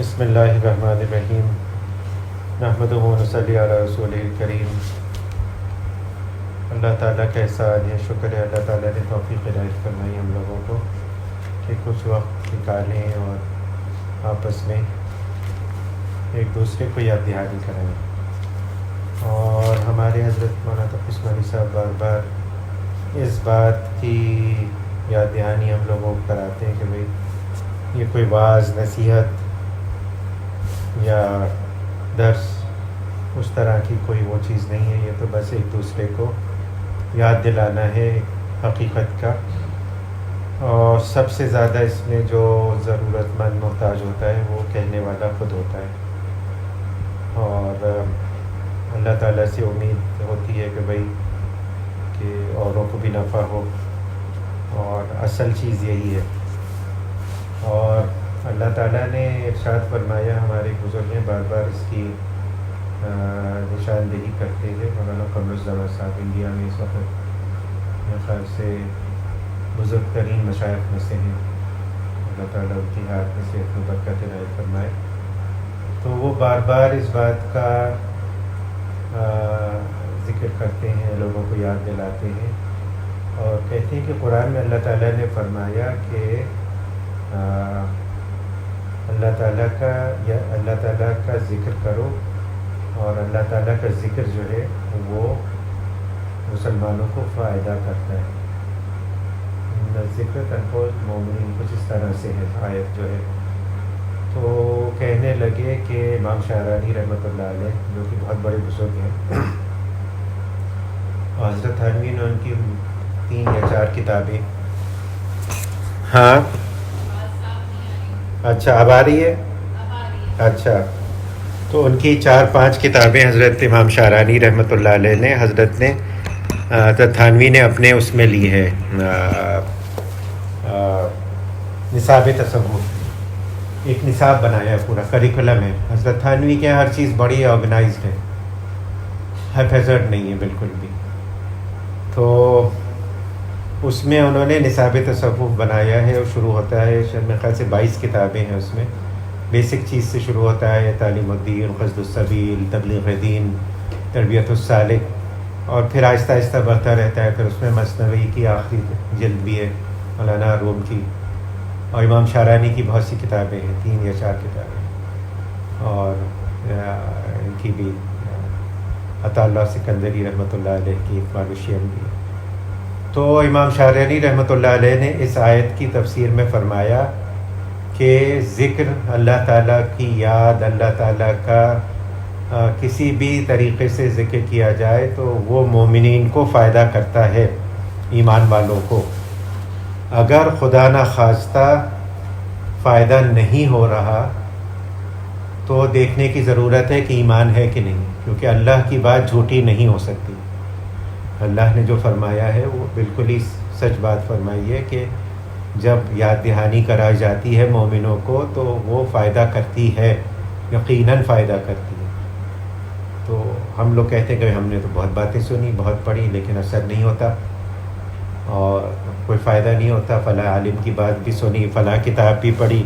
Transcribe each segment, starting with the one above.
بسم اللہ الرحمن الرحیم نحمدہ و نصلی علی رسول کریم۔ اللہ تعالیٰ کا احسان ہے، شکر ہے اللہ تعالیٰ نے توفیق عنایت فرمائی ہم لوگوں کو کہ کچھ وقت نکالیں اور آپس میں ایک دوسرے کو یاد دہانی کرائیں۔ اور ہمارے حضرت مولانا تقی عثمانی صاحب بار بار اس بات کی یاد دہانی ہم لوگوں کو کراتے ہیں کہ بھئی یہ کوئی واعظ نصیحت یا درس اس طرح کی کوئی وہ چیز نہیں ہے، یہ تو بس ایک دوسرے کو یاد دلانا ہے حقیقت کا۔ اور سب سے زیادہ اس میں جو ضرورت مند محتاج ہوتا ہے وہ کہنے والا خود ہوتا ہے۔ اور اللہ تعالیٰ سے امید ہوتی ہے کہ بھئی کہ اوروں کو بھی نفع ہو، اور اصل چیز یہی ہے۔ اور اللہ تعالیٰ نے ارشاد فرمایا، ہمارے بزرگ نے بار بار اس کی نشاندہی کرتے ہیں۔ مولانا قمر الزمان صاحب انڈیا میں اس وقت میرے خیال سے بزرگ ترین مشائخ میں سے ہیں، اللہ تعالیٰ ان کی حیات میں صحت میں برکت عنایت فرمائے۔ تو وہ بار بار اس بات کا ذکر کرتے ہیں، لوگوں کو یاد دلاتے ہیں، اور کہتے ہیں کہ قرآن میں اللہ تعالیٰ نے فرمایا کہ اللہ تعالیٰ کا ذکر کرو، اور اللہ تعالیٰ کا ذکر جو ہے وہ مسلمانوں کو فائدہ کرتا ہے۔ ذکر تنفع المؤمنین کچھ اس طرح سے ہے آیت جو ہے۔ تو کہنے لگے کہ امام شاعرانی رحمۃ اللہ علیہ جو کہ بہت بڑے بزرگ ہیں، اور حضرت تھانوی نے ان کی 3 یا 4 کتابیں، ہاں اچھا اب آ رہی ہے، اچھا تو ان کی 4-5 کتابیں حضرت امام شاعرانی رحمۃ اللہ علیہ نے حضرت تھانوی نے اپنے اس میں لی ہے، نصاب تصوف، ایک نصاب بنایا ہے، پورا کریکولم ہے۔ حضرت تھانوی کے ہر چیز بڑی آرگنائزڈ ہے، ہیفیزرڈ نہیں ہے بالکل بھی۔ تو اس میں انہوں نے نصاب تصوف بنایا ہے، اور شروع ہوتا ہے میرے خیال سے 22 کتابیں ہیں اس میں۔ بیسک چیز سے شروع ہوتا ہے، تعلیم الدین، قصد السبیل، تبلیغ دین، تربیت السالک، اور پھر آہستہ آہستہ بڑھتا رہتا ہے۔ پھر اس میں مثنوی کی آخری جلد بھی ہے مولانا روم کی، اور امام شاعرانی کی بہت سی کتابیں ہیں، 3 یا 4 کتابیں، اور ان کی بھی عطا اللہ سکندری رحمۃ اللہ علیہ کی اقبال الشیم بھی ہے۔ تو امام شاعرانی رحمۃ اللہ علیہ نے اس آیت کی تفسیر میں فرمایا کہ ذکر، اللہ تعالیٰ کی یاد، اللہ تعالیٰ کا کسی بھی طریقے سے ذکر کیا جائے تو وہ مومنین کو فائدہ کرتا ہے، ایمان والوں کو۔ اگر خدا نخواستہ فائدہ نہیں ہو رہا تو دیکھنے کی ضرورت ہے کہ ایمان ہے کہ نہیں، کیونکہ اللہ کی بات جھوٹی نہیں ہو سکتی۔ اللہ نے جو فرمایا ہے وہ بالکل ہی سچ بات فرمائی ہے کہ جب یاد دہانی کرائی جاتی ہے مومنوں کو تو وہ فائدہ کرتی ہے، یقیناً فائدہ کرتی ہے۔ تو ہم لوگ کہتے ہیں کہ ہم نے تو بہت باتیں سنی، بہت پڑھی، لیکن اثر نہیں ہوتا اور کوئی فائدہ نہیں ہوتا۔ فلاں عالم کی بات بھی سنی، فلاں کتاب بھی پڑھی،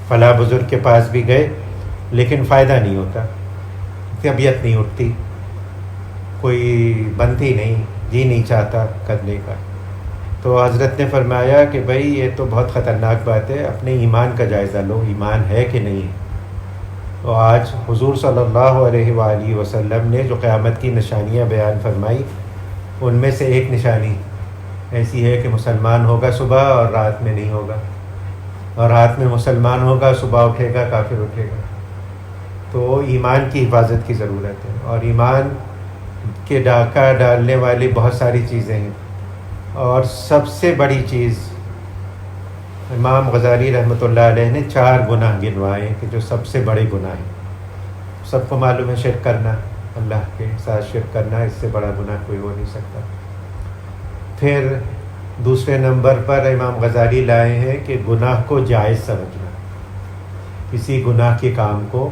فلاں بزرگ کے پاس بھی گئے، لیکن فائدہ نہیں ہوتا، طبیعت نہیں اٹھتی، کوئی بنتی نہیں، جی نہیں چاہتا کرنے کا۔ تو حضرت نے فرمایا کہ بھئی یہ تو بہت خطرناک بات ہے، اپنے ایمان کا جائزہ لو، ایمان ہے کہ نہیں ہے۔ تو آج حضور صلی اللہ علیہ وآلہ وسلم نے جو قیامت کی نشانیاں بیان فرمائی، ان میں سے ایک نشانی ایسی ہے کہ مسلمان ہوگا صبح اور رات میں نہیں ہوگا، اور رات میں مسلمان ہوگا، صبح اٹھے گا کافر اٹھے گا۔ تو ایمان کی حفاظت کی ضرورت ہے، اور ایمان کے ڈاکہ ڈالنے والی بہت ساری چیزیں ہیں، اور سب سے بڑی چیز امام غزالی رحمۃ اللہ علیہ نے 4 گناہ گنوائے کہ جو سب سے بڑے گناہ ہیں۔ سب کو معلوم ہے شرک کرنا، اللہ کے ساتھ شرک کرنا، اس سے بڑا گناہ کوئی ہو نہیں سکتا۔ پھر دوسرے نمبر پر امام غزالی لائے ہیں کہ گناہ کو جائز سمجھنا، کسی گناہ کے کام کو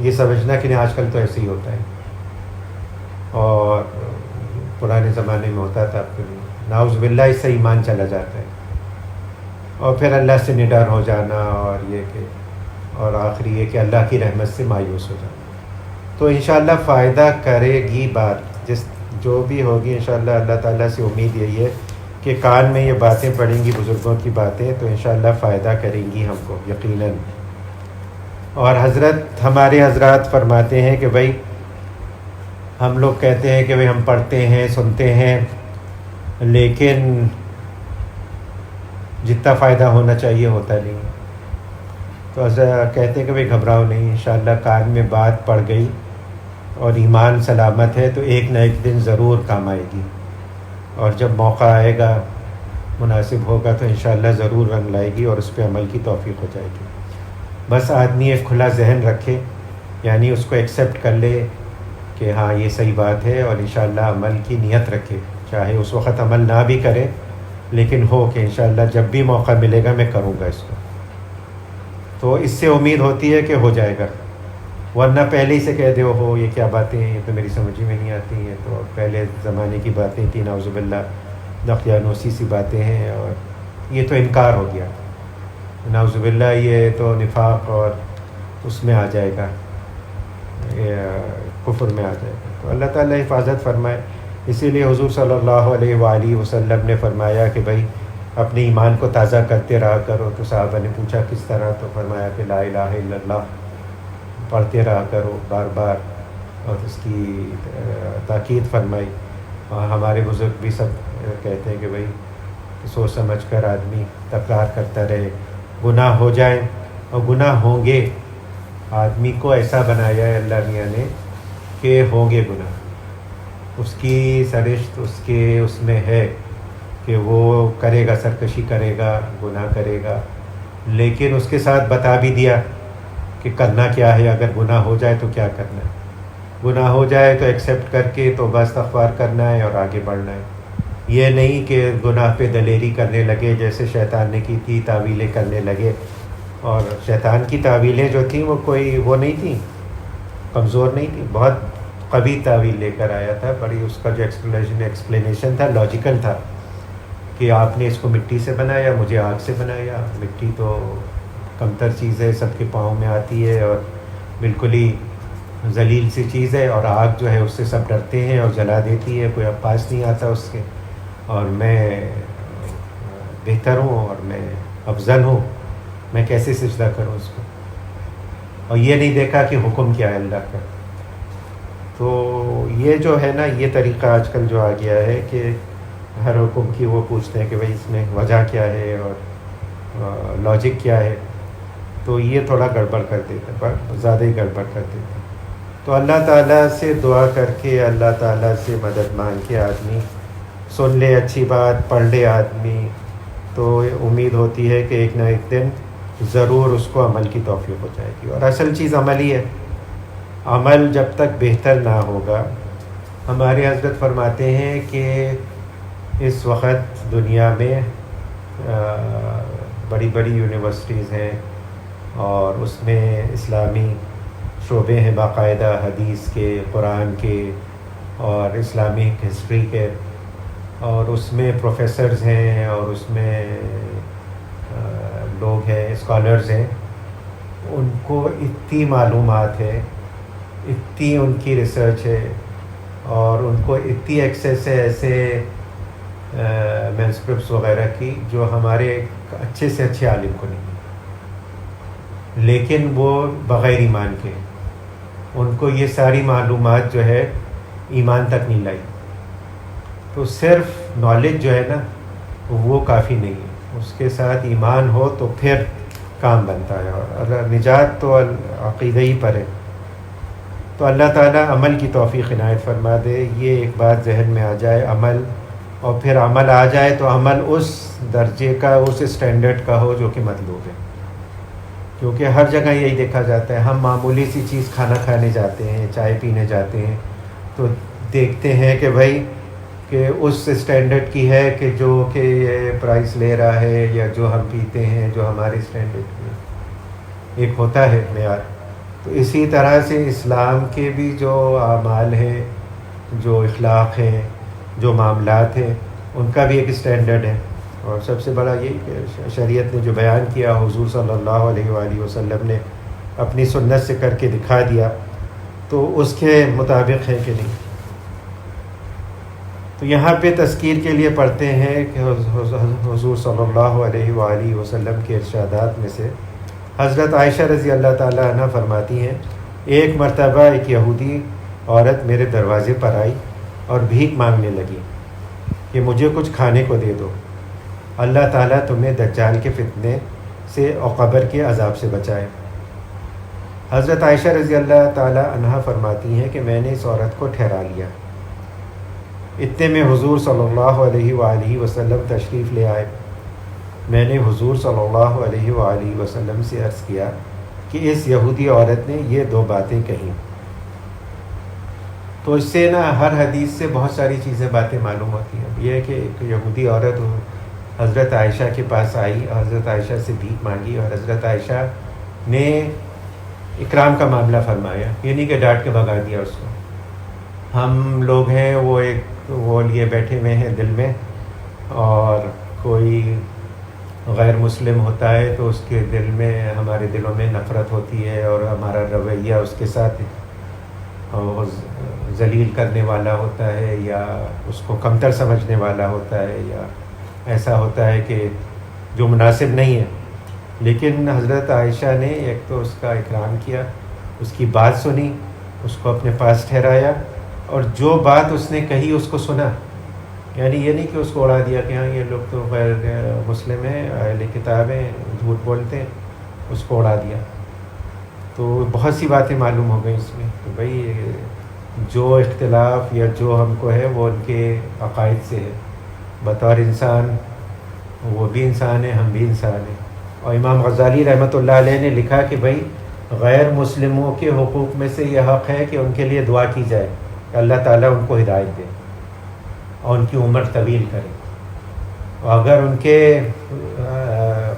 یہ سمجھنا کہ نہیں آج کل تو ایسے ہی ہوتا ہے، اور پرانے زمانے میں ہوتا تھا، پھر نعوذ باللہ اس سے ایمان چلا جاتا ہے۔ اور پھر اللہ سے نڈر ہو جانا، اور یہ کہ اور آخری یہ کہ اللہ کی رحمت سے مایوس ہو جانا. تو انشاءاللہ فائدہ کرے گی بات جو بھی ہوگی. انشاءاللہ اللہ تعالیٰ سے امید یہی ہے کہ کان میں یہ باتیں پڑیں گی بزرگوں کی باتیں تو انشاءاللہ فائدہ کریں گی ہم کو یقیناً. اور ہمارے حضرات فرماتے ہیں کہ بھائی ہم لوگ کہتے ہیں کہ بھائی ہم پڑھتے ہیں سنتے ہیں لیکن جتنا فائدہ ہونا چاہیے ہوتا نہیں. تو حضرت کہتے ہیں کہ بھائی گھبراؤ نہیں، انشاءاللہ کان میں بات پڑ گئی اور ایمان سلامت ہے تو ایک نہ ایک دن ضرور کام آئے گی، اور جب موقع آئے گا مناسب ہوگا تو انشاءاللہ ضرور رنگ لائے گی اور اس پہ عمل کی توفیق ہو جائے گی. بس آدمی ایک کھلا ذہن رکھے، یعنی اس کو ایکسیپٹ کر لے کہ ہاں یہ صحیح بات ہے، اور انشاءاللہ عمل کی نیت رکھے، چاہے اس وقت عمل نہ بھی کرے لیکن ہو کہ انشاءاللہ جب بھی موقع ملے گا میں کروں گا اس کو. تو اس سے امید ہوتی ہے کہ ہو جائے گا، ورنہ پہلے ہی سے کہہ دے ہو یہ کیا باتیں ہیں، یہ تو میری سمجھ میں نہیں آتی ہیں، تو پہلے زمانے کی باتیں تھیں، نعوذ باللہ دقیانوسی سی باتیں ہیں، اور یہ تو انکار ہو گیا، نعوذ باللہ یہ تو نفاق اور اس میں آ جائے گا، کفر میں آ جائے گا. تو اللہ تعالیٰ حفاظت فرمائے. اسی لیے حضور صلی اللہ علیہ وآلہ وسلم نے فرمایا کہ بھائی اپنے ایمان کو تازہ کرتے رہا کرو. تو صحابہ نے پوچھا کس طرح؟ تو فرمایا کہ لا الہ الا اللہ پڑھتے رہا کرو بار بار، اور اس کی تاکید فرمائی. اور ہمارے بزرگ بھی سب کہتے ہیں کہ بھائی سوچ سمجھ کر آدمی تکرار کرتا رہے. گناہ ہو جائیں اور گناہ ہوں گے، آدمی کو ایسا بنایا ہے اللہ میاں نے کہ ہوں گے گناہ، اس کی سرشت اس میں ہے کہ وہ کرے گا، سرکشی کرے گا، گناہ کرے گا، لیکن اس کے ساتھ بتا بھی دیا کہ کرنا کیا ہے. اگر گناہ ہو جائے تو کیا کرنا ہے، گناہ ہو جائے تو ایکسیپٹ کر کے توبہ استغفار کرنا ہے اور آگے بڑھنا ہے. یہ نہیں کہ گناہ پہ دلیری کرنے لگے جیسے شیطان نے کی تھی، تعویلیں کرنے لگے. اور شیطان کی تعویلیں جو تھیں وہ کوئی وہ نہیں تھیں، کمزور نہیں تھیں، بہت قوی تعویل لے کر آیا تھا. بڑی اس کا جو ایکسپلینیشن تھا لاجیکل تھا کہ آپ نے اس کو مٹی سے بنایا، مجھے آگ سے بنایا. مٹی تو کمتر چیز ہے، سب کے پاؤں میں آتی ہے اور بالکل ہی ذلیل سی چیز ہے، اور آگ جو ہے اس سے سب ڈرتے ہیں اور جلا دیتی ہے، کوئی اب پاس نہیں آتا اس کے. اور میں بہتر ہوں اور میں افضل ہوں، میں کیسے سجدہ کروں اس کو؟ اور یہ نہیں دیکھا کہ حکم کیا ہے اللہ کا. تو یہ جو ہے نا، یہ طریقہ آج کل جو آ گیا ہے کہ ہر حکم کی وہ پوچھتے ہیں کہ بھائی اس میں وجہ کیا ہے اور لاجک کیا ہے. تو یہ تھوڑا گڑبڑ کر دیتا ہے، زیادہ ہی گڑبڑ کر دیتا ہے. تو اللہ تعالیٰ سے دعا کر کے، اللہ تعالیٰ سے مدد مانگ کے آدمی سن لے اچھی بات، پڑھ لے آدمی، تو امید ہوتی ہے کہ ایک نہ ایک دن ضرور اس کو عمل کی توفیق ہو جائے گی. اور اصل چیز عمل ہی ہے. عمل جب تک بہتر نہ ہوگا، ہمارے حضرت فرماتے ہیں کہ اس وقت دنیا میں بڑی بڑی یونیورسٹیز ہیں اور اس میں اسلامی شعبے ہیں باقاعدہ، حدیث کے، قرآن کے اور اسلامک ہسٹری کے، اور اس میں پروفیسرز ہیں اور اس میں لوگ ہیں، اسکالرز ہیں. ان کو اتنی معلومات ہے، اتنی ان کی ریسرچ ہے، اور ان کو اتنی ایکسیس ہے ایسے مینسکرپٹس وغیرہ کی جو ہمارے اچھے سے اچھے عالم کو نہیں، لیکن وہ بغیر ایمان کے، ان کو یہ ساری معلومات جو ہے ایمان تک نہیں لائی. تو صرف نالج جو ہے نا وہ کافی نہیں ہے، اس کے ساتھ ایمان ہو تو پھر کام بنتا ہے، اور نجات تو عقیدہ ہی پر ہے. تو اللہ تعالیٰ عمل کی توفیق عنایت فرما دے. یہ ایک بات ذہن میں آ جائے، عمل، اور پھر عمل آ جائے تو عمل اس درجے کا، اس اسٹینڈرڈ کا ہو جو کہ مطلوب ہے. کیونکہ ہر جگہ یہی دیکھا جاتا ہے، ہم معمولی سی چیز کھانا کھانے جاتے ہیں، چائے پینے جاتے ہیں، تو دیکھتے ہیں کہ بھائی کہ اس اسٹینڈرڈ کی ہے کہ جو کہ یہ پرائس لے رہا ہے، یا جو ہم پیتے ہیں جو ہمارے اسٹینڈرڈ کی ایک ہوتا ہے معیار. تو اسی طرح سے اسلام کے بھی جو اعمال ہیں، جو اخلاق ہیں، جو معاملات ہیں، ان کا بھی ایک اسٹینڈرڈ ہے. اور سب سے بڑا یہی کہ شریعت نے جو بیان کیا، حضور صلی اللہ علیہ وآلہ وسلم نے اپنی سنت سے کر کے دکھا دیا تو اس کے مطابق ہے کہ نہیں. تو یہاں پہ تذکیر کے لیے پڑھتے ہیں کہ حضور صلی اللہ علیہ وآلہ وسلم کے ارشادات میں سے حضرت عائشہ رضی اللہ تعالیٰ عنہ فرماتی ہیں ایک مرتبہ ایک یہودی عورت میرے دروازے پر آئی اور بھیک مانگنے لگی کہ مجھے کچھ کھانے کو دے دو، اللہ تعالیٰ تمہیں دجال کے فتنے سے اور قبر کے عذاب سے بچائے. حضرت عائشہ رضی اللہ تعالیٰ عنہ فرماتی ہیں کہ میں نے اس عورت کو ٹھہرا لیا. اتنے میں حضور صلی اللہ علیہ وآلہ وسلم تشریف لے آئے. میں نے حضور صلی اللہ علیہ وآلہ وسلم سے عرض کیا کہ اس یہودی عورت نے یہ دو باتیں کہیں. تو اس سے ہر حدیث سے بہت ساری باتیں معلوم ہوتی ہیں. یہ ہے کہ ایک یہودی عورت حضرت عائشہ کے پاس آئی اور حضرت عائشہ سے بھیک مانگی اور حضرت عائشہ نے اکرام کا معاملہ فرمایا، یہ نہیں کہ ڈانٹ کے بھگا دیا اس کو. ہم لوگ ہیں وہ لیے بیٹھے ہوئے ہیں دل میں، اور کوئی غیر مسلم ہوتا ہے تو اس کے دل میں ہمارے دلوں میں نفرت ہوتی ہے اور ہمارا رویہ اس کے ساتھ ذلیل کرنے والا ہوتا ہے یا اس کو کمتر سمجھنے والا ہوتا ہے یا ایسا ہوتا ہے کہ جو مناسب نہیں ہے. لیکن حضرت عائشہ نے ایک تو اس کا اکرام کیا، اس کی بات سنی، اس کو اپنے پاس ٹھہرایا اور جو بات اس نے کہی اس کو سنا. یعنی یہ نہیں کہ اس کو اڑا دیا کہ ہاں یہ لوگ تو غیر مسلم ہیں، اہل کتاب ہیں، جھوٹ بولتے ہیں، اس کو اڑا دیا. تو بہت سی باتیں معلوم ہو گئیں اس میں کہ بھئی جو اختلاف یا جو ہم کو ہے وہ ان کے عقائد سے ہے. بطور انسان وہ بھی انسان ہے، ہم بھی انسان ہیں. اور امام غزالی رحمۃ اللہ علیہ نے لکھا کہ بھئی غیر مسلموں کے حقوق میں سے یہ حق ہے کہ ان کے لیے دعا کی جائے کہ اللہ تعالیٰ ان کو ہدایت دے اور ان کی عمر طویل کرے. اور اگر ان کے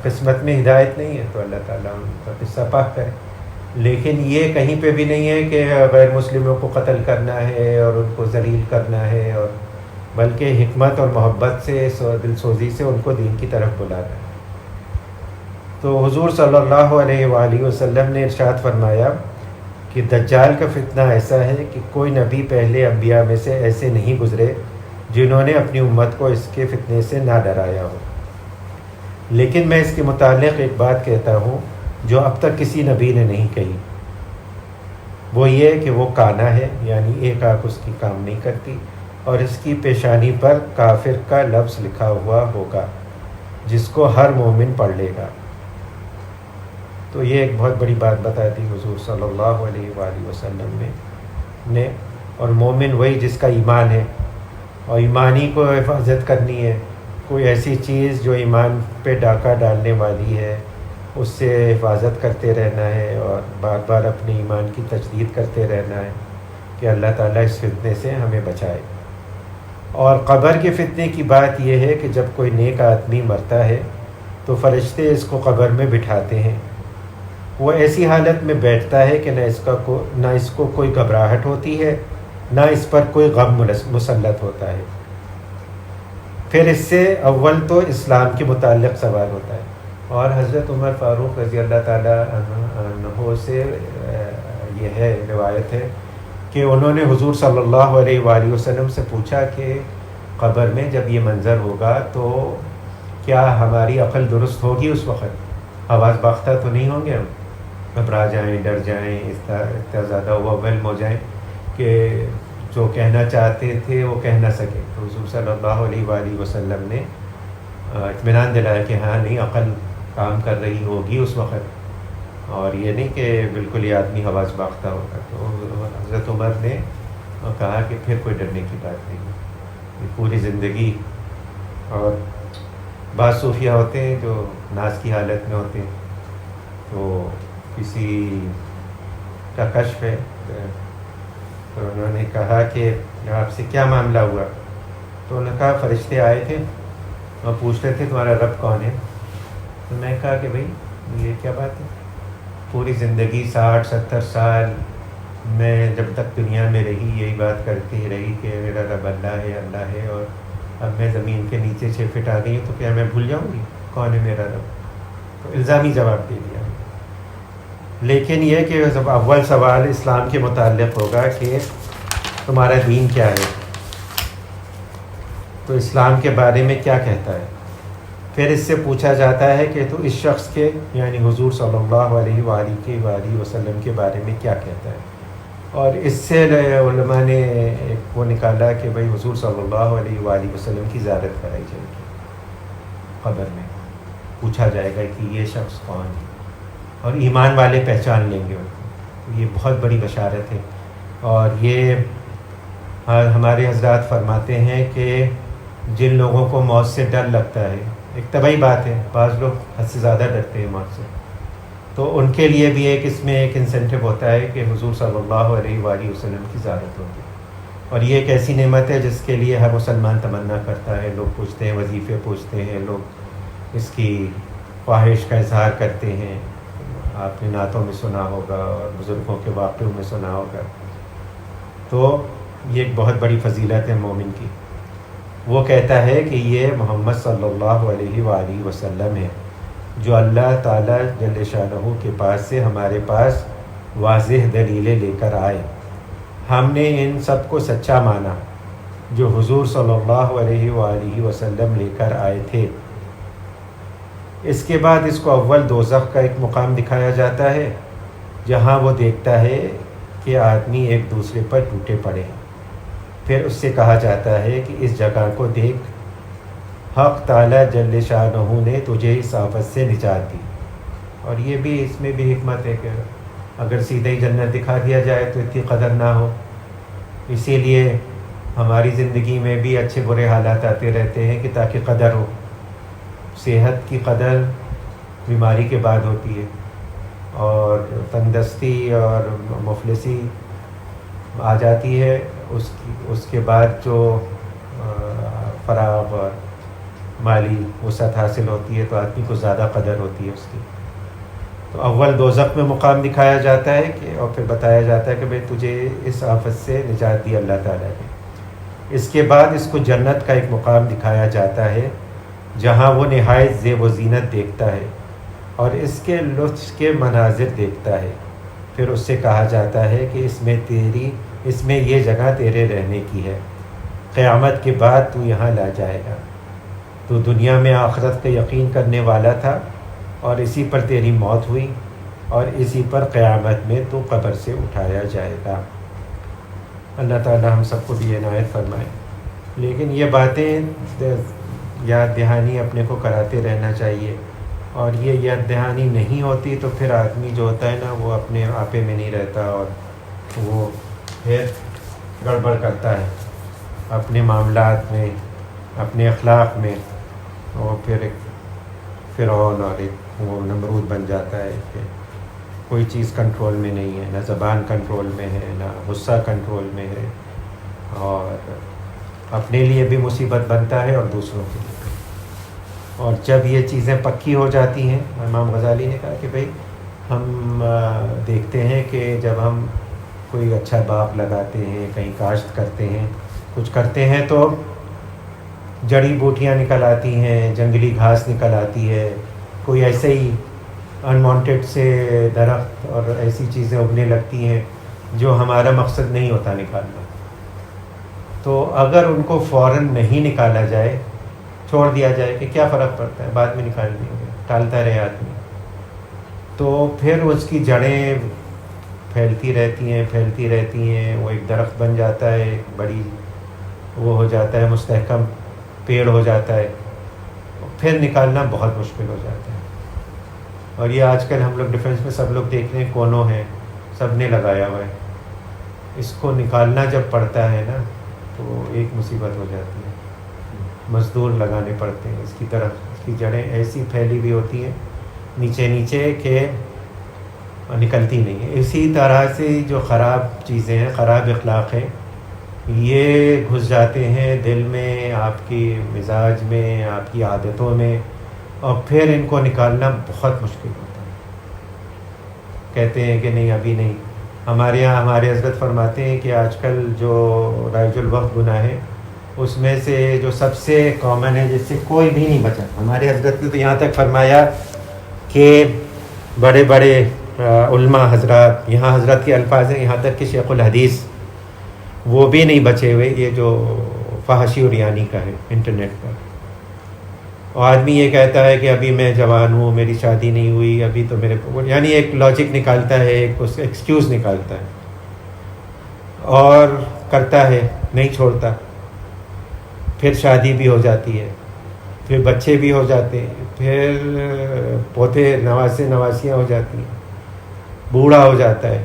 قسمت میں ہدایت نہیں ہے تو اللہ تعالیٰ ان کا قصہ پاک کرے. لیکن یہ کہیں پہ بھی نہیں ہے کہ غیر مسلموں کو قتل کرنا ہے اور ان کو ذلیل کرنا ہے، اور بلکہ حکمت اور محبت سے دل سوزی سے ان کو دین کی طرف بلانا ہے. تو حضور صلی اللہ علیہ وآلہ وسلم نے ارشاد فرمایا کہ دجال کا فتنہ ایسا ہے کہ کوئی نبی پہلے انبیاء میں سے ایسے نہیں گزرے جنہوں نے اپنی امت کو اس کے فتنے سے نہ ڈرایا ہو. لیکن میں اس کے متعلق ایک بات کہتا ہوں جو اب تک کسی نبی نے نہیں کہی. وہ یہ کہ وہ کانا ہے، یعنی ایک آنکھ اس کی کام نہیں کرتی، اور اس کی پیشانی پر کافر کا لفظ لکھا ہوا ہوگا جس کو ہر مومن پڑھ لے گا. تو یہ ایک بہت بڑی بات بتا دی حضور صلی اللہ علیہ وآلہ وسلم نے. اور مومن وہی جس کا ایمان ہے، اور ایمانی کو حفاظت کرنی ہے. کوئی ایسی چیز جو ایمان پہ ڈاکہ ڈالنے والی ہے اس سے حفاظت کرتے رہنا ہے اور بار بار اپنے ایمان کی تجدید کرتے رہنا ہے کہ اللہ تعالیٰ اس فتنے سے ہمیں بچائے. اور قبر کے فتنے کی بات یہ ہے کہ جب کوئی نیک آدمی مرتا ہے تو فرشتے اس کو قبر میں بٹھاتے ہیں. وہ ایسی حالت میں بیٹھتا ہے کہ نہ اس کو کوئی گھبراہٹ ہوتی ہے، نہ اس پر کوئی غم مسلط ہوتا ہے. پھر اس سے اول تو اسلام کے متعلق سوال ہوتا ہے. اور حضرت عمر فاروق رضی اللہ تعالیٰ عنہ سے یہ ہے روایت ہے کہ انہوں نے حضور صلی اللہ علیہ وآلہ وسلم سے پوچھا کہ قبر میں جب یہ منظر ہوگا تو کیا ہماری عقل درست ہوگی؟ اس وقت حواس باختہ تو نہیں ہوں گے، ہم گھبرا جائیں، ڈر جائیں، اتنا زیادہ اوورویلم ہو جائیں کہ جو کہنا چاہتے تھے وہ کہہ نہ سکے. تو حضور صلی اللہ علیہ وآلہ وسلم نے اطمینان دلایا کہ ہاں نہیں، عقل کام کر رہی ہوگی اس وقت، اور یہ نہیں کہ بالکل یہ آدمی حواس باختہ ہوگا. تو حضرت عمر نے کہا کہ پھر کوئی ڈرنے کی بات نہیں. یہ پوری زندگی، اور بعض صوفیہ ہوتے ہیں جو ناز کی حالت میں ہوتے ہیں، تو کسی کا کشف ہے تو انہوں نے کہا کہ آپ سے کیا معاملہ ہوا؟ تو انہوں نے کہا فرشتے آئے تھے اور پوچھ رہے تھے تمہارا رب کون ہے. تو میں کہا کہ بھئی یہ کیا بات ہے، پوری زندگی 60-70 سال میں جب تک دنیا میں رہی یہی بات کرتی رہی کہ میرا رب اللہ ہے، اللہ ہے، اور اب میں زمین کے نیچے 6 فٹ آ گئی ہوں تو کیا میں بھول جاؤں گی کون ہے میرا رب؟ تو الزامی جواب دے دیا. لیکن یہ کہ اول سوال اسلام کے متعلق ہوگا کہ تمہارا دین کیا ہے، تو اسلام کے بارے میں کیا کہتا ہے. پھر اس سے پوچھا جاتا ہے کہ تو اس شخص کے یعنی حضور صلی اللہ علیہ وآلہ وسلم کے بارے میں کیا کہتا ہے. اور اس سے علماء نے ایک وہ نکالا کہ بھئی حضور صلی اللہ علیہ وآلہ وسلم کی زیارت کرائی جائے گی. قبر میں پوچھا جائے گا کہ یہ شخص کون ہے، اور ایمان والے پہچان لیں گے ان کو. یہ بہت بڑی بشارت ہے. اور یہ ہمارے حضرات فرماتے ہیں کہ جن لوگوں کو موت سے ڈر لگتا ہے، ایک طبعی بات ہے، بعض لوگ حد سے زیادہ ڈرتے ہیں موت سے، تو ان کے لیے بھی اس میں ایک انسینٹیو ہوتا ہے کہ حضور صلی اللہ علیہ وآلہ وسلم کی زیارت ہوتی ہے. اور یہ ایک ایسی نعمت ہے جس کے لیے ہر مسلمان تمنا کرتا ہے. لوگ پوچھتے ہیں، وظیفے پوچھتے ہیں، لوگ اس کی خواہش کا اظہار کرتے ہیں. آپ نے نعتوں میں سنا ہوگا اور بزرگوں کے واقعوں میں سنا ہوگا. تو یہ ایک بہت بڑی فضیلت ہے مومن کی. وہ کہتا ہے کہ یہ محمد صلی اللہ علیہ وآلہ وسلم ہے جو اللہ تعالیٰ جل شانہ کے پاس سے ہمارے پاس واضح دلیلیں لے کر آئے. ہم نے ان سب کو سچا مانا جو حضور صلی اللہ علیہ وآلہ وسلم لے کر آئے تھے. اس کے بعد اس کو اول دوزخ کا ایک مقام دکھایا جاتا ہے جہاں وہ دیکھتا ہے کہ آدمی ایک دوسرے پر ٹوٹے پڑے ہیں. پھر اس سے کہا جاتا ہے کہ اس جگہ کو دیکھ، حق تعالیٰ جل شانہ نے تجھے اس آفت سے نجات دی. اور یہ بھی اس میں بھی حکمت ہے کہ اگر سیدھے ہی جنت دکھا دیا جائے تو اتنی قدر نہ ہو. اسی لیے ہماری زندگی میں بھی اچھے برے حالات آتے رہتے ہیں کہ تاکہ قدر ہو. صحت کی قدر بیماری کے بعد ہوتی ہے، اور تندرستی اور مفلسی آ جاتی ہے اس کے بعد جو فراغ اور مالی وسعت حاصل ہوتی ہے تو آدمی کو زیادہ قدر ہوتی ہے اس کی. تو اول دوزخ میں مقام دکھایا جاتا ہے کہ اور پھر بتایا جاتا ہے کہ بھئی تجھے اس آفت سے نجات دی اللہ تعالیٰ نے. اس کے بعد اس کو جنت کا ایک مقام دکھایا جاتا ہے جہاں وہ نہایت زیب و زینت دیکھتا ہے اور اس کے لطف کے مناظر دیکھتا ہے. پھر اس سے کہا جاتا ہے کہ اس میں یہ جگہ تیرے رہنے کی ہے، قیامت کے بعد تو یہاں لا جائے گا. تو دنیا میں آخرت کا یقین کرنے والا تھا اور اسی پر تیری موت ہوئی اور اسی پر قیامت میں تو قبر سے اٹھایا جائے گا. اللہ تعالی ہم سب کو بھی عنایت فرمائے. لیکن یہ باتیں یاد دہانی اپنے کو کراتے رہنا چاہیے، اور یہ یاد دہانی نہیں ہوتی تو پھر آدمی جو ہوتا ہے نا وہ اپنے آپے میں نہیں رہتا اور وہ پھر گڑبڑ کرتا ہے اپنے معاملات میں، اپنے اخلاق میں، اور پھر ایک فرعون اور ایک وہ نمرود بن جاتا ہے کہ کوئی چیز کنٹرول میں نہیں ہے، نہ زبان کنٹرول میں ہے، نہ غصہ کنٹرول میں ہے، اور اپنے لیے بھی مصیبت بنتا ہے اور دوسروں کے لیے. اور جب یہ چیزیں پکی ہو جاتی ہیں، امام غزالی نے کہا کہ بھئی ہم دیکھتے ہیں کہ جب ہم کوئی اچھا باغ لگاتے ہیں، کہیں کاشت کرتے ہیں، کچھ کرتے ہیں تو جڑی بوٹیاں نکل آتی ہیں، جنگلی گھاس نکل آتی ہے، کوئی ایسے ہی انوانٹیڈ سے درخت اور ایسی چیزیں اگنے لگتی ہیں جو ہمارا مقصد نہیں ہوتا نکالنا. تو اگر ان کو فوراً نہیں نکالا جائے، چھوڑ دیا جائے کہ کیا فرق پڑتا ہے، بعد میں نکال دیں گے، ٹالتا رہے آدمی، تو پھر اس کی جڑیں پھیلتی رہتی ہیں، وہ ایک درخت بن جاتا ہے، ایک بڑی وہ ہو جاتا ہے، مستحکم پیڑ ہو جاتا ہے، پھر نکالنا بہت مشکل ہو جاتا ہے. اور یہ آج کل ہم لوگ ڈیفینس میں سب لوگ دیکھ رہے ہیں، کونوں ہیں، سب نے لگایا ہوا ہے. اس کو نکالنا جب پڑتا ہے نا تو ایک مصیبت ہو جاتی ہے. مزدور لگانے پڑتے ہیں اس کی طرف. اس کی جڑیں ایسی پھیلی ہوئی ہوتی ہیں نیچے کہ نکلتی نہیں ہے. اسی طرح سے جو خراب چیزیں ہیں، خراب اخلاق ہیں، یہ گھس جاتے ہیں دل میں، آپ کی مزاج میں، آپ کی عادتوں میں، اور پھر ان کو نکالنا بہت مشکل ہوتا ہے. کہتے ہیں کہ نہیں ابھی نہیں. ہمارے یہاں ہمارے حضرت فرماتے ہیں کہ آج کل جو رائج الوقت گناہ ہے اس میں سے جو سب سے کامن ہے، جس سے کوئی بھی نہیں بچا. ہمارے حضرت نے تو یہاں تک فرمایا کہ بڑے بڑے علماء حضرات، یہاں حضرت کے الفاظ ہیں، یہاں تک کہ شیخ الحدیث وہ بھی نہیں بچے ہوئے، یہ جو فحاشی اور یعنی کا ہے انٹرنیٹ پر. اور آدمی یہ کہتا ہے کہ ابھی میں جوان ہوں، میری شادی نہیں ہوئی ابھی، تو میرے یعنی ایک لاجک نکالتا ہے، ایک اس ایکسکیوز نکالتا ہے اور کرتا ہے، نہیں چھوڑتا. پھر شادی بھی ہو جاتی ہے، پھر بچے بھی ہو جاتے ہیں، پھر پوتے نواسے نواسیاں ہو جاتی ہیں، بوڑھا ہو جاتا ہے،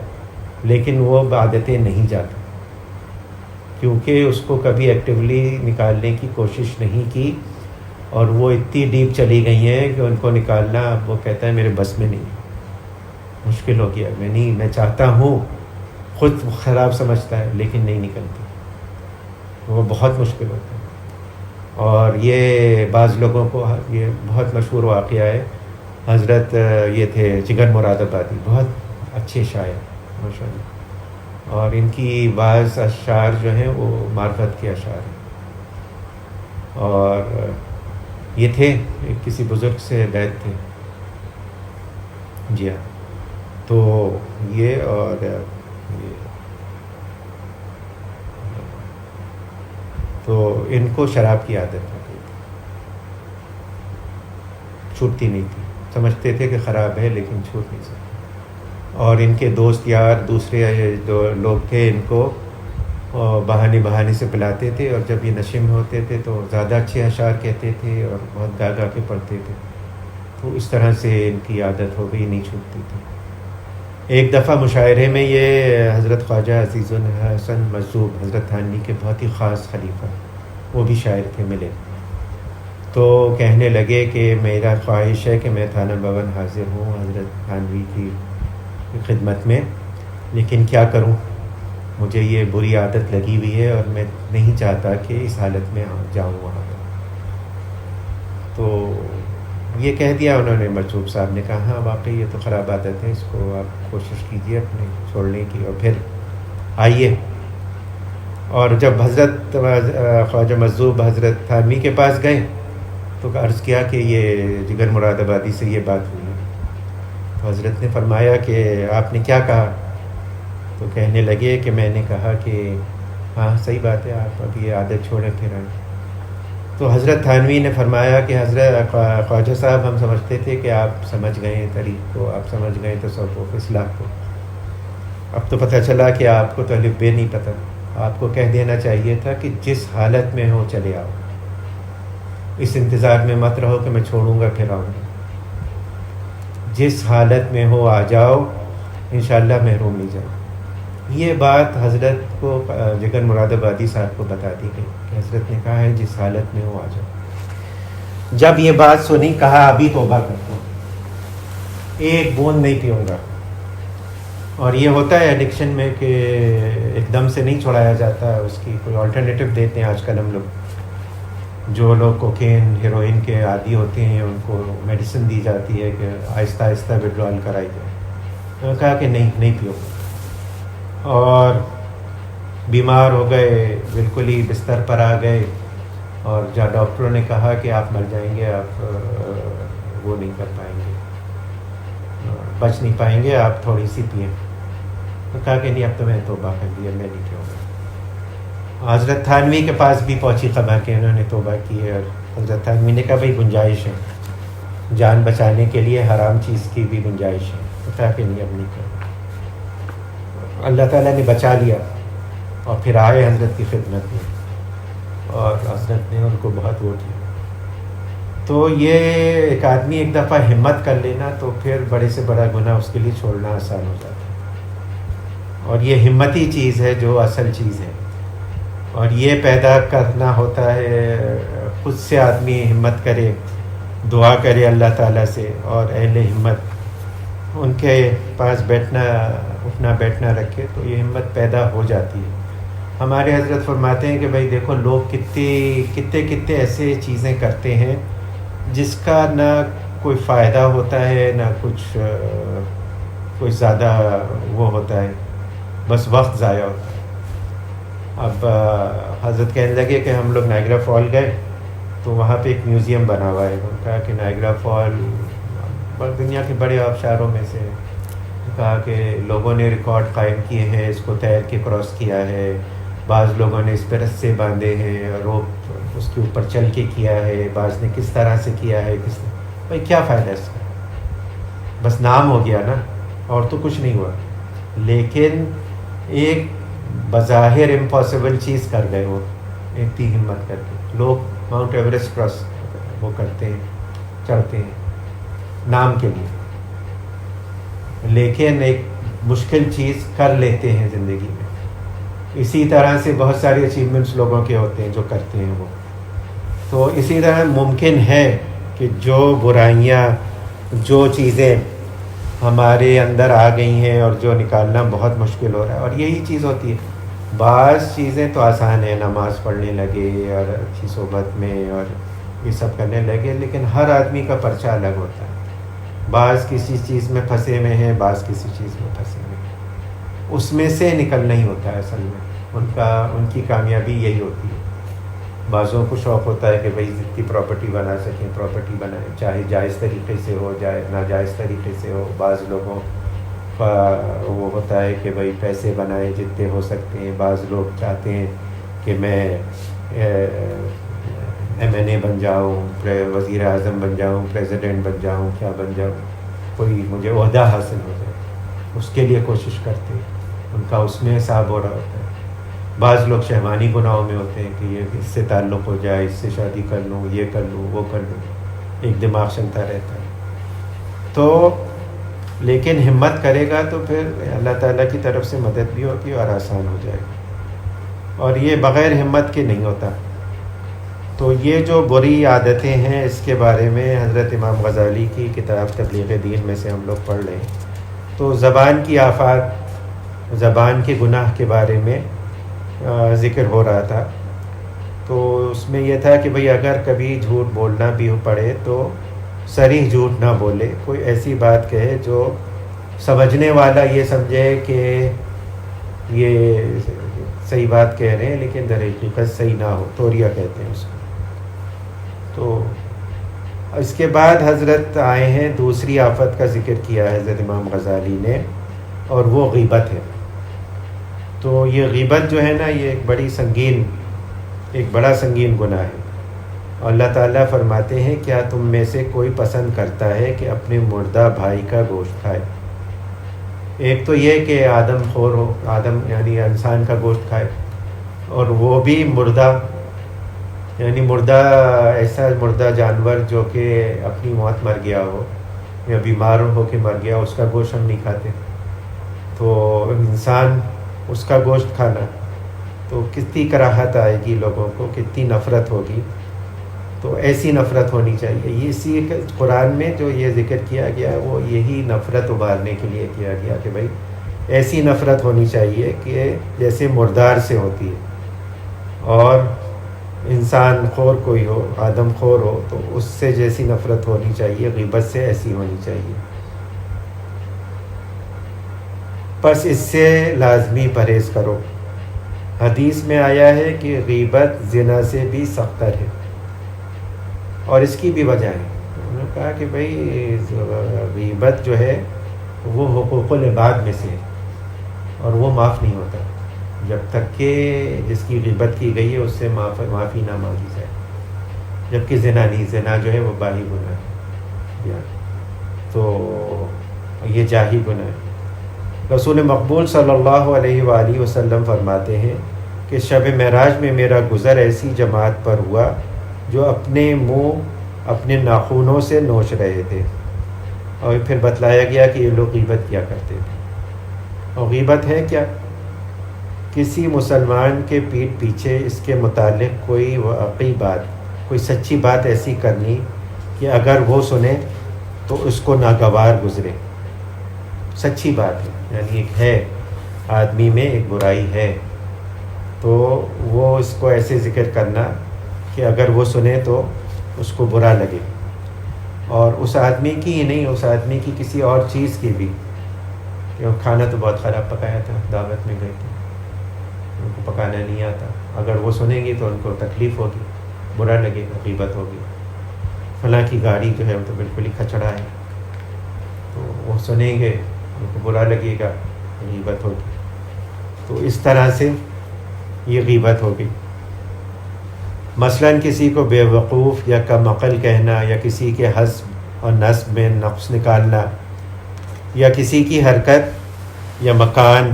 لیکن وہ عادتیں نہیں جاتا، کیونکہ اس کو کبھی ایکٹیولی نکالنے کی کوشش نہیں کی، اور وہ اتنی ڈیپ چلی گئی ہیں کہ ان کو نکالنا اب وہ کہتا ہے میرے بس میں نہیں، مشکل ہو گیا، میں چاہتا ہوں، خود خراب سمجھتا ہے لیکن نہیں نکلتی، وہ بہت مشکل ہوتا ہے. اور یہ بعض لوگوں کو یہ بہت مشہور واقعہ ہے. حضرت یہ تھے جگر مراد آبادی، بہت اچھے شاعر ماشاء اللہ، اور ان کی بعض اشعار جو ہیں وہ معرفت کے اشعار ہیں. اور یہ تھے کسی بزرگ سے بیعت تھے، جی ہاں. تو یہ اور تو ان کو شراب کی عادت ہو گئی تھی، چھوٹتی نہیں تھی، سمجھتے تھے کہ خراب ہے لیکن چھوٹ نہیں سکتے. اور ان کے دوست یار دوسرے جو لوگ تھے ان کو بہانے سے پلاتے تھے، اور جب یہ نشے میں ہوتے تھے تو زیادہ اچھے اشعار کہتے تھے اور بہت گا کے پڑھتے تھے. تو اس طرح سے ان کی عادت ہو گئی، نہیں چھوٹتی تھی. ایک دفعہ مشاعرے میں یہ حضرت خواجہ عزیز الحسن مجذوب حضرت تھانوی کے بہت ہی خاص خلیفہ، وہ بھی شاعر تھے، ملے. تو کہنے لگے کہ میرا خواہش ہے کہ میں تھانہ بھون حاضر ہوں حضرت تھانوی کی خدمت میں، لیکن کیا کروں، مجھے یہ بری عادت لگی ہوئی ہے اور میں نہیں چاہتا کہ اس حالت میں جاؤں وہاں پر. تو یہ کہہ دیا انہوں نے، مرچوب صاحب نے کہا ہاں واقعی یہ تو خراب عادت ہے، اس کو آپ کوشش کیجئے اپنے چھوڑنے کی، اور پھر آئیے. اور جب حضرت خواجہ مجذوب حضرت تھانوی کے پاس گئے تو عرض کیا کہ یہ جگر مراد آبادی سے یہ بات ہوئی. تو حضرت نے فرمایا کہ آپ نے کیا کہا؟ تو کہنے لگے کہ میں نے کہا کہ ہاں صحیح بات ہے، آپ اب یہ عادت چھوڑیں پھر آئیں. تو حضرت تھانوی نے فرمایا کہ حضرت خواجہ صاحب ہم سمجھتے تھے کہ آپ سمجھ گئے طریق کو، آپ سمجھ گئے تصوف اصلاح کو، اب تو پتہ چلا کہ آپ کو تو الف بے نہیں پتہ. آپ کو کہہ دینا چاہیے تھا کہ جس حالت میں ہو چلے آؤ، اس انتظار میں مت رہو کہ میں چھوڑوں گا پھر آؤں گا. جس حالت میں ہو آ جاؤ، انشاءاللہ محروم نہیں جاؤ. یہ بات حضرت کو جگر مراد آبادی صاحب کو بتا دی گئی کہ حضرت نے کہا ہے جس حالت میں ہو آ جاؤ. جب یہ بات سنی کہا ابھی توبہ کرتا ہوں، ایک بوند نہیں پیوں گا. اور یہ ہوتا ہے ایڈکشن میں کہ ایک دم سے نہیں چھڑایا جاتا، اس کی کوئی آلٹرنیٹو دیتے ہیں. آج کل ہم لوگ جو لوگ کوکین ہیروئن کے عادی ہوتے ہیں ان کو میڈیسن دی جاتی ہے کہ آہستہ آہستہ وڈرال کرائی جائے. انہوں نے کہا کہ نہیں پیو گا، اور بیمار ہو گئے، بالکل ہی بستر پر آ گئے، اور جہاں ڈاکٹروں نے کہا کہ آپ مر جائیں گے، آپ وہ نہیں کر پائیں گے، بچ نہیں پائیں گے، آپ تھوڑی سی پئیں. تو کہا کہ نہیں اب تو میں توبہ کر لیا، میں نہیں پیوں گا. حضرت تھانوی کے پاس بھی پہنچی خبر کہ انہوں نے توبہ کی ہے، اور حضرت تھانوی نے کہا بھائی گنجائش ہے، جان بچانے کے لیے حرام چیز کی بھی گنجائش ہے. تو کہا کہ نہیں اب نہیں کروں. اللہ تعالیٰ نے بچا لیا، اور پھر آئے حضرت کی خدمت میں، اور حضرت نے ان کو بہت وہ کیا. تو یہ ایک آدمی ایک دفعہ ہمت کر لینا تو پھر بڑے سے بڑا گناہ اس کے لیے چھوڑنا آسان ہو جاتا ہے. اور یہ ہمتی چیز ہے جو اصل چیز ہے، اور یہ پیدا کرنا ہوتا ہے خود سے. آدمی ہمت کرے، دعا کرے اللہ تعالیٰ سے، اور اہل ہمت ان کے پاس اٹھنا بیٹھنا رکھے تو یہ ہمت پیدا ہو جاتی ہے. ہمارے حضرت فرماتے ہیں کہ بھائی دیکھو لوگ کتنے ایسے چیزیں کرتے ہیں جس کا نہ کوئی فائدہ ہوتا ہے، نہ کچھ کوئی زیادہ وہ ہوتا ہے، بس وقت ضائع ہوتا ہے. اب حضرت کہنے لگے کہ ہم لوگ نائگرا فال گئے تو وہاں پہ ایک میوزیم بنا ہوا ہے. انہوں نے کہا کہ نائگرا فال دنیا کے بڑے آبشاروں میں سے کہا کہ لوگوں نے ریکارڈ قائم کیے ہیں، اس کو تیر کے کراس کیا ہے، بعض لوگوں نے اس پہ رسے باندھے ہیں، روپ اس کے اوپر چل کے کیا ہے، بعض نے کس طرح سے کیا ہے، بھائی کیا فائدہ اس کا؟ بس نام ہو گیا نا، اور تو کچھ نہیں ہوا. لیکن ایک بظاہر امپاسبل چیز کر گئے وہ، اتنی ہمت کر کے لوگ ماؤنٹ ایوریسٹ کراس وہ کرتے ہیں، چڑھتے ہیں نام کے لیے، لیکن ایک مشکل چیز کر لیتے ہیں زندگی میں. اسی طرح سے بہت سارے اچیومنٹس لوگوں کے ہوتے ہیں جو کرتے ہیں وہ. تو اسی طرح ممکن ہے کہ جو برائیاں، جو چیزیں ہمارے اندر آ گئی ہیں اور جو نکالنا بہت مشکل ہو رہا ہے، اور یہی چیز ہوتی ہے. بعض چیزیں تو آسان ہیں، نماز پڑھنے لگے اور اچھی صحبت میں اور یہ سب کرنے لگے، لیکن ہر آدمی کا پرچہ الگ ہوتا ہے. بعض کسی چیز میں پھنسے ہوئے ہیں، بعض کسی چیز میں پھنسے ہوئے ہیں، اس میں سے نکلنا ہی ہوتا ہے اصل میں. ان کی کامیابی یہی ہوتی ہے. بعضوں کو شوق ہوتا ہے کہ بھئی جتنی پراپرٹی بنا سکیں پراپرٹی بنائیں، چاہے جائز طریقے سے ہو جائے ناجائز طریقے سے ہو. بعض لوگوں کا وہ ہوتا ہے کہ بھئی پیسے بنائیں جتنے ہو سکتے ہیں. بعض لوگ چاہتے ہیں کہ میں MNA بن جاؤں، وزیر اعظم بن جاؤں، پریزیڈنٹ بن جاؤں، کیا بن جاؤں، کوئی مجھے عہدہ حاصل ہو جائے، اس کے لیے کوشش کرتے ہیں. ان کا اس میں حساب ہو رہا ہوتا ہے. بعض لوگ شہوانی گناہوں میں ہوتے ہیں کہ یہ اس سے تعلق ہو جائے، اس سے شادی کر لوں، یہ کر لوں، وہ کر لوں، ایک دماغ چلتا رہتا ہے. تو لیکن ہمت کرے گا تو پھر اللہ تعالیٰ کی طرف سے مدد بھی ہوتی ہے اور آسان ہو جائے گا. اور یہ بغیر ہمت کے نہیں ہوتا. تو یہ جو بری عادتیں ہیں اس کے بارے میں حضرت امام غزالی کی کتاب تبلیغ دین میں سے ہم لوگ پڑھ لیں تو زبان کی آفات، زبان کے گناہ کے بارے میں ذکر ہو رہا تھا. تو اس میں یہ تھا کہ بھئی اگر کبھی جھوٹ بولنا بھی پڑے تو صریح جھوٹ نہ بولے، کوئی ایسی بات کہے جو سمجھنے والا یہ سمجھے کہ یہ صحیح بات کہہ رہے ہیں لیکن در حقیقت صحیح نہ ہو. توریہ کہتے ہیں اس کو. تو اس کے بعد حضرت آئے ہیں، دوسری آفت کا ذکر کیا ہے حضرت امام غزالی نے، اور وہ غیبت ہے. تو یہ غیبت جو ہے نا، یہ ایک بڑا سنگین گناہ ہے. اور اللہ تعالیٰ فرماتے ہیں کیا تم میں سے کوئی پسند کرتا ہے کہ اپنے مردہ بھائی کا گوشت کھائے؟ ایک تو یہ کہ آدم خور ہو، آدم یعنی انسان کا گوشت کھائے، اور وہ بھی مردہ، یعنی ایسا مردہ جانور جو کہ اپنی موت مر گیا ہو یا بیمار ہو کے مر گیا، اس کا گوشت ہم نہیں کھاتے. تو انسان اس کا گوشت کھانا، تو کتنی کراہت آئے گی لوگوں کو، کتنی نفرت ہوگی. تو ایسی نفرت ہونی چاہیے. یہ اسی قرآن میں جو یہ ذکر کیا گیا وہ یہی نفرت ابھارنے کے لیے کیا گیا کہ بھائی ایسی نفرت ہونی چاہیے کہ جیسے مردار سے ہوتی ہے. اور انسان خور کوئی ہو، آدم خور ہو، تو اس سے جیسی نفرت ہونی چاہیے، غیبت سے ایسی ہونی چاہیے. پس اس سے لازمی پرہیز کرو. حدیث میں آیا ہے کہ غیبت زنا سے بھی سختر ہے، اور اس کی بھی وجہ ہے. انہوں نے کہا کہ بھئی غیبت جو ہے وہ حقوق العباد میں سے ہے، اور وہ معاف نہیں ہوتا جب تک کہ جس کی غیبت کی گئی ہے اس سے معافی نہ مانگی جائے. جبکہ زنا نہیں، زنا جو ہے وہ باہی گناہ ہے، تو یہ جاہی گناہ ہے. رسول مقبول صلی اللہ علیہ وآلہ وسلم فرماتے ہیں کہ شب معراج میں میرا گزر ایسی جماعت پر ہوا جو اپنے منہ اپنے ناخنوں سے نوچ رہے تھے. اور پھر بتلایا گیا کہ یہ لوگ غیبت کیا کرتے تھے. اور غیبت ہے کیا؟ کسی مسلمان کے پیٹھ پیچھے اس کے متعلق کوئی واقعی بات، کوئی سچی بات ایسی کرنی کہ اگر وہ سنے تو اس کو ناگوار گزرے. سچی بات ہے، یعنی ایک ہے آدمی میں ایک برائی ہے، تو وہ اس کو ایسے ذکر کرنا کہ اگر وہ سنے تو اس کو برا لگے. اور اس آدمی کی ہی نہیں، اس آدمی کی کسی اور چیز کی بھی، کہ کھانا تو بہت خراب پکایا تھا، دعوت میں گئے تھے، ان کو پکانا نہیں آتا، اگر وہ سنیں گی تو ان کو تکلیف ہوگی، برا لگے گا، غیبت ہوگی. فلاں کی گاڑی جو ہے وہ تو بالکل ہی کھچڑا ہے، تو وہ سنیں گے ان کو برا لگے گا، غیبت ہوگی. تو اس طرح سے یہ غیبت ہوگی. مثلاً کسی کو بے وقوف یا کم عقل کہنا، یا کسی کے حسب اور نسب میں نقص نکالنا، یا کسی کی حرکت یا مکان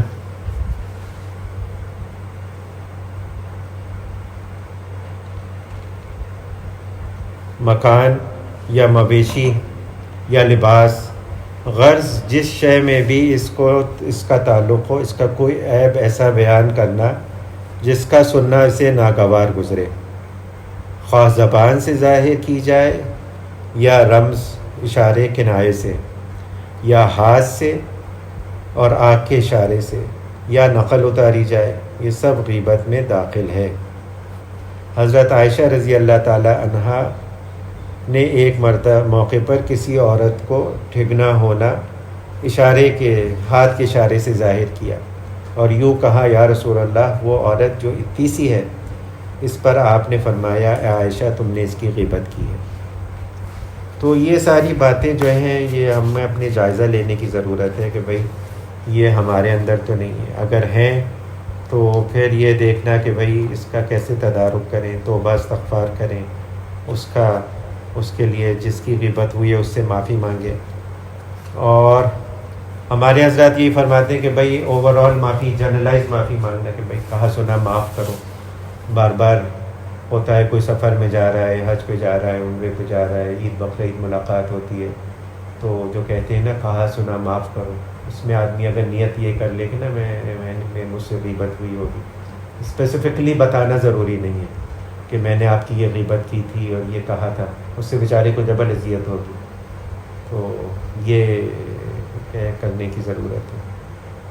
یا مویشی یا لباس، غرض جس شے میں بھی اس کا تعلق ہو، اس کا کوئی عیب ایسا بیان کرنا جس کا سننا اسے ناگوار گزرے، خواہ زبان سے ظاہر کی جائے یا رمز اشارے کنایے سے، یا ہاتھ سے اور آنکھ کے اشارے سے، یا نقل اتاری جائے، یہ سب غیبت میں داخل ہے. حضرت عائشہ رضی اللہ تعالی عنہا نے ایک مرتبہ موقع پر کسی عورت کو ٹھگنا ہونا ہاتھ کے اشارے سے ظاہر کیا اور یوں کہا، یا رسول اللہ، وہ عورت جو اتنی سی ہے. اس پر آپ نے فرمایا، اے عائشہ، تم نے اس کی غیبت کی ہے. تو یہ ساری باتیں جو ہیں یہ ہمیں اپنے جائزہ لینے کی ضرورت ہے کہ بھئی یہ ہمارے اندر تو نہیں ہے. اگر ہیں تو پھر یہ دیکھنا کہ بھئی اس کا کیسے تدارک کریں، توبہ استغفار کریں، اس کے لیے جس کی غیبت ہوئی ہے اس سے معافی مانگے. اور ہمارے حضرات یہی فرماتے ہیں کہ بھئی اوور آل معافی، جنرلائز معافی مانگنا کہ بھئی کہا سنا معاف کرو. بار بار ہوتا ہے کوئی سفر میں جا رہا ہے، حج پہ جا رہا ہے، عمرے پہ جا رہا ہے، عید بقرعید ملاقات ہوتی ہے، تو جو کہتے ہیں نا کہا سنا معاف کرو، اس میں آدمی اگر نیت یہ کر لے کہ نا میں مجھ سے غیبت ہوئی ہوگی، اسپیسیفکلی بتانا ضروری نہیں ہے کہ میں نے آپ کی یہ غیبت کی تھی اور یہ کہا تھا، اس سے بیچارے کو ڈبل اذیت ہوگی. تو یہ کرنے کی ضرورت ہے.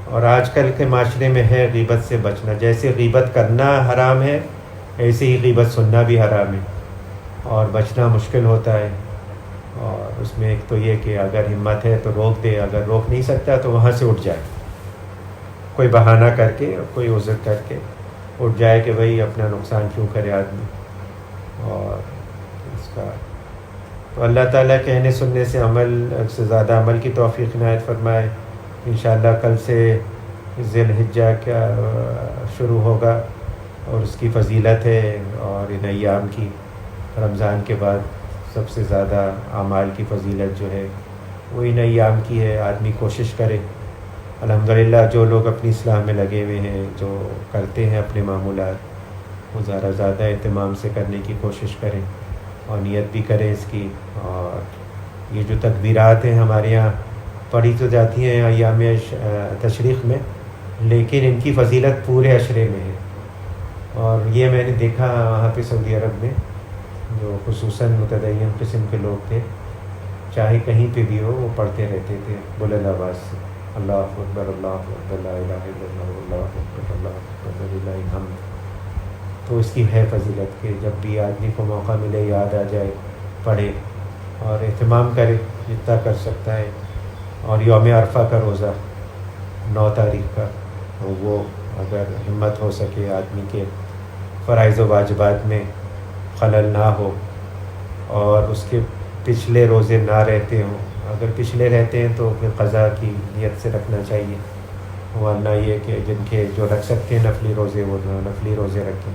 اور آج کل کے معاشرے میں ہے غیبت سے بچنا. جیسے غیبت کرنا حرام ہے، ایسے ہی غیبت سننا بھی حرام ہے، اور بچنا مشکل ہوتا ہے. اور اس میں ایک تو یہ کہ اگر ہمت ہے تو روک دے، اگر روک نہیں سکتا تو وہاں سے اٹھ جائے، کوئی بہانہ کر کے، کوئی عذر کر کے اٹھ جائے کہ بھئی اپنا نقصان کیوں کرے آدمی. اور اس کا تو اللہ تعالیٰ کہنے سننے سے زیادہ عمل کی توفیق عنایت فرمائے. انشاءاللہ کل سے ذی الحجہ کا شروع ہوگا اور اس کی فضیلت ہے. اور ان ایام کی، رمضان کے بعد سب سے زیادہ اعمال کی فضیلت جو ہے وہ ان ایام کی ہے. آدمی کوشش کرے. الحمدللہ جو لوگ اپنی اصلاح میں لگے ہوئے ہیں، جو کرتے ہیں اپنے معمولات، وہ زیادہ اہتمام سے کرنے کی کوشش کریں اور نیت بھی کریں اس کی. اور یہ جو تکبیرات ہیں ہمارے یہاں پڑھی تو جاتی ہیں ایام تشریق میں، لیکن ان کی فضیلت پورے عشرے میں ہے. اور یہ میں نے دیکھا وہاں پہ سعودی عرب میں، جو خصوصاً متدین قسم کے لوگ تھے، چاہے کہیں پہ بھی ہو وہ پڑھتے رہتے تھے بلند آواز سے، اللہ اکبر، اللہ اکبر، لا الہ الا اللہ، اللہ اکبر، اللہ اکبر، وللہ الحمد. تو اس کی ہے فضیلت کہ جب بھی آدمی کو موقع ملے، یاد آ جائے، پڑھے اور اہتمام کرے جتنا کر سکتا ہے. اور یوم عرفہ کا روزہ 9 تاریخ کا، وہ اگر ہمت ہو سکے آدمی کے فرائض و واجبات میں خلل نہ ہو اور اس کے پچھلے روزے نہ رہتے ہوں. اگر پچھلے رہتے ہیں تو پھر قضا کی نیت سے رکھنا چاہیے، ورنہ یہ کہ جو رکھ سکتے ہیں نفلی روزے وہ نفلی روزے رکھیں.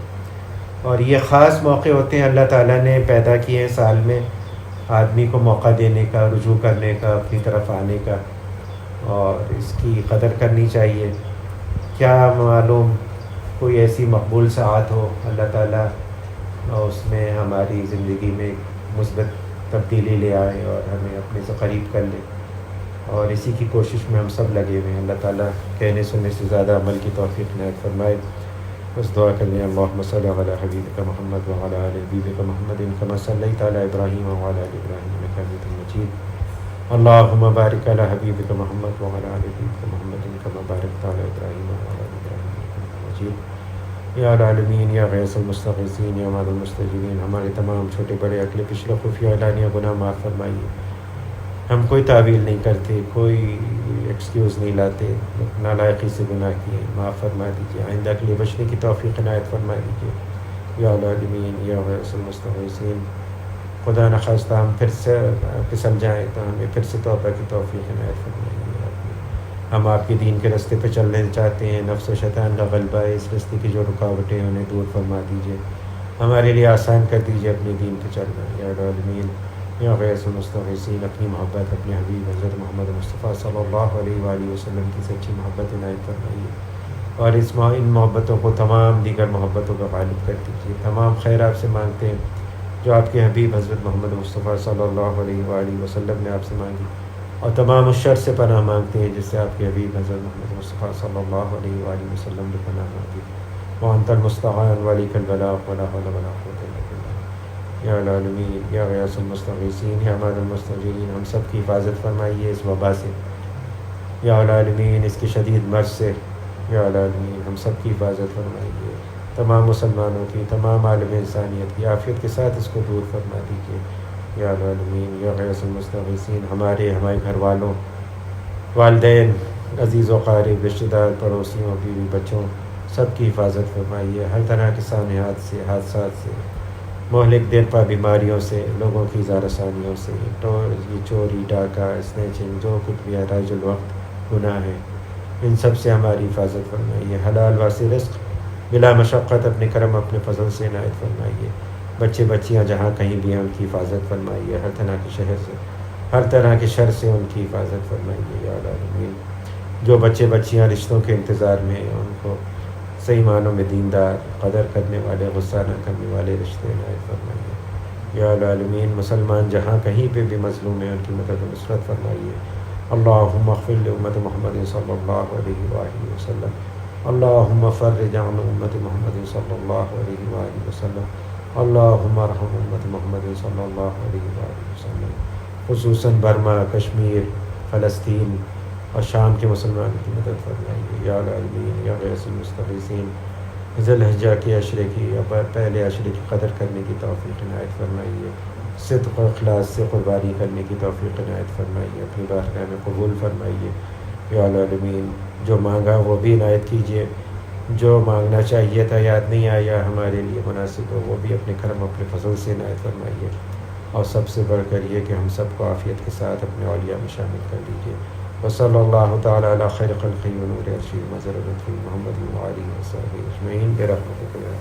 اور یہ خاص موقع ہوتے ہیں اللہ تعالیٰ نے پیدا کیے ہیں سال میں، آدمی کو موقع دینے کا، رجوع کرنے کا، اپنی طرف آنے کا، اور اس کی قدر کرنی چاہیے. کیا معلوم کوئی ایسی مقبول ساعت ہو اللہ تعالیٰ اس میں ہماری زندگی میں مثبت تبدیلی لے آئے اور ہمیں اپنے سے قریب کر لے. اور اسی کی کوشش میں ہم سب لگے ہوئے ہیں. اللہ تعالیٰ کہنے سننے سے زیادہ عمل کی توفیق عنایت فرمائے. بس دعا کرنے اللہم صلی علی حبیبک محمد وعلی آل حبیبک محمد کما صلیت علی ابراہیم وعلی آل ابراہیم انک حمید مجید. اللہم بارک علی حبیبک محمد وعلی آل حبیبک محمد کما بارکت علی ابراہیم وعلی آل ابراہیم انک حمید مجید. یا العالمین، یا غیث المستغیثین، یا مال المستجیبین، ہمارے تمام چھوٹے بڑے اگلے پچھلے خفیہ اعلانیہ گناہ معاف فرمائیے. ہم کوئی تعویل نہیں کرتے، کوئی ایکسکیوز نہیں لاتے، نالائقی سے گناہ کیے، معاف فرما دیجیے. آئندہ کے لیے بچنے کی توفیق عنایت فرما دیجیے. یا العالمین، یا غیث المستغیثین، خدا نخواستہ ہم پھر سے پھسل جائیں تو ہمیں پھر سے توبہ کی توفیق عنایت فرمائیے. ہم آپ کے دین کے راستے پہ چلنے چاہتے ہیں، نفس و شیطان کا غلبہ ہے، اس راستے کی جو رکاوٹیں انہیں دور فرما دیجیے، ہمارے لیے آسان کر دیجیے اپنے دین پہ چلنا۔ یا العالمین یا غیث المستغیثین، اپنی محبت اپنے حبیب حضرت محمد مصطفیٰ صلی اللہ علیہ وآلہ وسلم کی سچی محبت عنایت فرمائیے، اور ان محبتوں کو تمام دیگر محبتوں کا غالب کر دیجیے۔ تمام خیر آپ سے مانگتے ہیں جو آپ کے حبیب حضرت محمد مصطفیٰ صلی اللہ علیہ وآلہ وسلم نے آپ سے مانگی، اور تمام اس شر سے پناہ مانگتے ہیں جس سے آپ کے حبیب حضرت محمد مصطفیٰ صلی اللہ علیہ وآلہ وسلم نے پناہ مانگی۔ وانت المستعان وعلیک البلاغ ولا حول ولا قوة الا باللہ۔ یا العالمین یا غیاث المستغیثین یا اماد المستجیرین، ہم سب کی حفاظت فرمائیے اس وبا سے، یا العالمین اس کی شدید مرض سے، یا العالمین ہم سب کی حفاظت فرمائیے، تمام مسلمانوں کی، تمام عالم انسانیت کی عافیت کے ساتھ اس کو دور فرما دیجیے، یا العالمین یا غیاث المستغیثین۔ ہمارے گھر والوں، والدین، عزیز و قارب، رشتہ دار، پڑوسیوں، بیوی بچوں، سب کی حفاظت فرمائیے ہر طرح کے سانحات سے، حادثات سے، مہلک دیرپا بیماریوں سے، لوگوں کی زارثانیوں سے، چوری ڈاکہ اسنیچنگ، جو کچھ بھی حرائج الوقت گناہ ہے، ان سب سے ہماری حفاظت فرمائیے۔ حلال واسع رزق بلا مشقت اپنے کرم اپنے فضل سے عنایت فرمائیے۔ بچے بچیاں جہاں کہیں بھی ہیں ان کی حفاظت فرمائیے، ہر طرح کے شہر سے، ہر طرح کے شر سے ان کی حفاظت فرمائیے، یا العالمین جو بچے بچیاں رشتوں کے انتظار میں ہیں ان کو صحیح معنوں میں دیندار، قدر کرنے والے، غصہ نہ کرنے والے رشتے عنایت فرمائیے، یا العالمین مسلمان جہاں کہیں پہ بھی مظلوم ہیں ان کی مدد و نصرت فرمائیے۔ اللہم اغفر لامت محمد صلی اللہ علیہ وآلہ وسلم، اللہم فرج عن امت محمد صلی اللہ علیہ وآلہ وسلم، اللہم ارحم امت محمد صلی اللہ علیہ وآلہ وسلم، خصوصاً برما، کشمیر، فلسطین اور شام کے مسلمانوں کی مدد فرمائیے، یا العالمین یا غیاث المستغیثین۔ ذی الحجہ کے عشرے کی، پہلے عشرے کی قدر کرنے کی توفیق عنایت فرمائیے، صدق و اخلاص سے قربانی کرنے کی توفیق عنایت فرمائیے، اپنی بارگاہ میں قبول فرمائیے، یا العالمین جو مانگا وہ بھی عنایت کیجیے، جو مانگنا چاہیے تھا یاد نہیں آیا ہمارے لیے مناسب ہو وہ بھی اپنے کرم اپنے فضل سے عنایت فرمائیے، اور سب سے بڑھ کر یہ کہ ہم سب کو عافیت کے ساتھ اپنے اولیاء میں شامل کر لیجیے۔ وصلی اللہ تعالیٰ علی خیر خلقہ ونور عرشہ مظہر لطفہ محمد وآلہ وصحبہ اجمعین برحمتک یا